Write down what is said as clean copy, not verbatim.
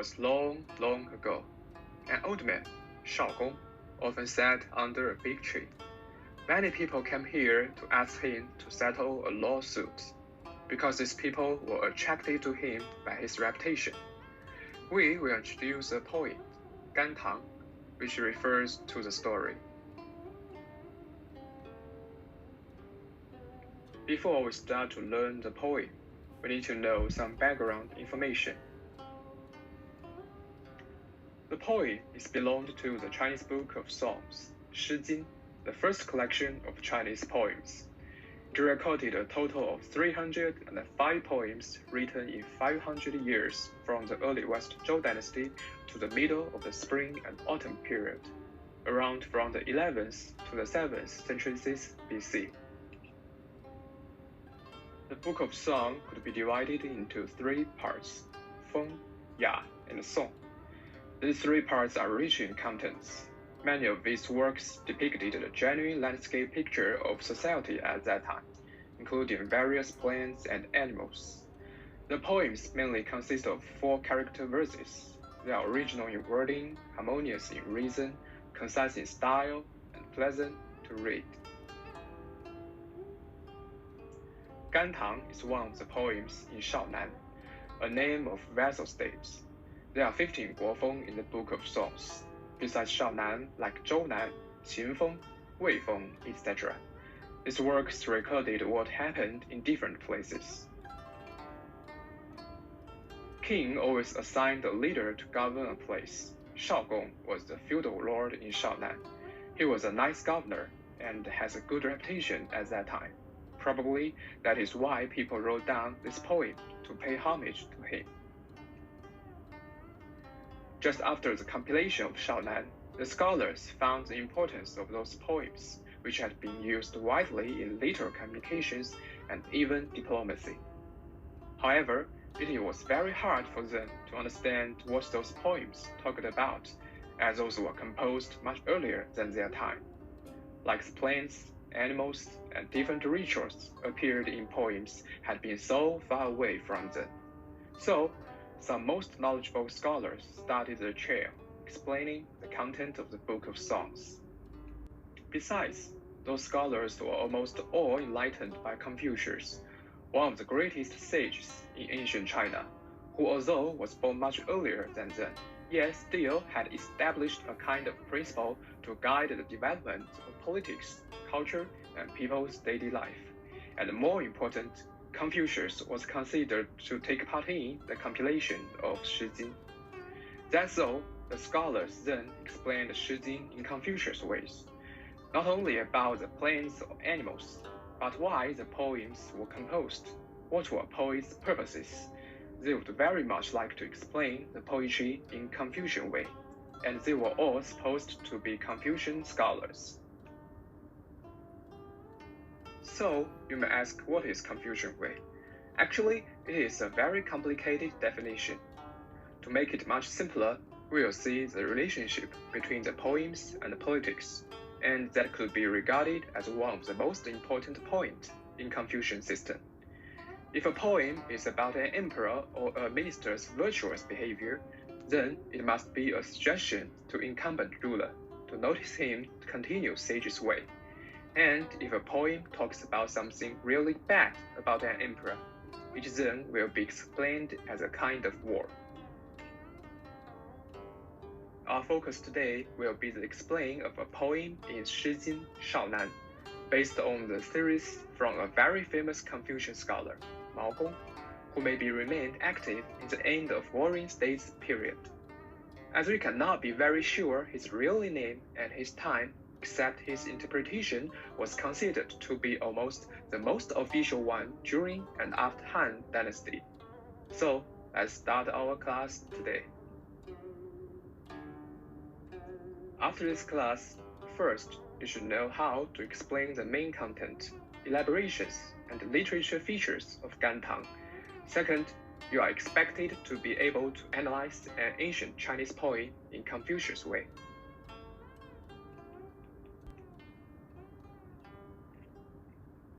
was long, long ago. An old man, Shaogong, often sat under a big tree. Many people came here to ask him to settle a lawsuit, because these people were attracted to him by his reputation. We will introduce a poem, Gantang, which refers to the story. Before we start to learn the poem, we need to know some background information. The poem is belonged to the Chinese Book of Songs, Shi Jin, the first collection of Chinese poems. It recorded a total of 305 poems written in 500 years from the early West Zhou dynasty to the middle of the spring and autumn period, around from the 11th to the 7th centuries BC. The Book of Song could be divided into three parts, Feng, Ya, and Song. These three parts are rich in contents. Many of these works depicted a genuine landscape picture of society at that time, including various plants and animals. The poems mainly consist of 4 character verses. They are original in wording, harmonious in reason, concise in style, and pleasant to read. Gantang is one of the poems in Shaonan, a name of vassal states. There are 15 Guofeng in the Book of Songs, besides Shaonan like Zhounan, Qinfeng, Weifeng, etc. These works recorded what happened in different places. King always assigned a leader to govern a place. Shaogong was the feudal lord in Shaonan. He was a nice governor and has a good reputation at that time. Probably that is why people wrote down this poem to pay homage to him. Just after the compilation of Shaonan, the scholars found the importance of those poems, which had been used widely in later communications and even diplomacy. However, it was very hard for them to understand what those poems talked about, as those were composed much earlier than their time. Like the plants, animals, and different rituals appeared in poems had been so far away from them. So, some most knowledgeable scholars started the trail, explaining the content of the Book of Songs. Besides, those scholars were almost all enlightened by Confucius, one of the greatest sages in ancient China, who although was born much earlier than them, yet still had established a kind of principle to guide the development of politics, culture, and people's daily life. And more important, Confucius was considered to take part in the compilation of Shi Jin. That's all, the scholars then explained Shi Jin in Confucius ways, not only about the plants or animals, but why the poems were composed, what were poets' purposes. They would very much like to explain the poetry in Confucian way, and they were all supposed to be Confucian scholars. So, you may ask, what is Confucian way? Actually, it is a very complicated definition. To make it much simpler, we will see the relationship between the poems and the politics, and that could be regarded as one of the most important points in Confucian system. If a poem is about an emperor or a minister's virtuous behavior, then it must be a suggestion to incumbent ruler to notice him to continue sage's way. And if a poem talks about something really bad about an emperor, it then will be explained as a kind of war. Our focus today will be the explaining of a poem in Shi Jin, Shaonan, based on the theories from a very famous Confucian scholar, Mao Gong, who maybe remained active in the end of Warring States period. As we cannot be very sure his real name and his time, except his interpretation was considered to be almost the most official one during and after Han Dynasty. So, let's start our class today. After this class, first, you should know how to explain the main content, elaborations, and literature features of Gantang. Second, you are expected to be able to analyze an ancient Chinese poem in Confucius way.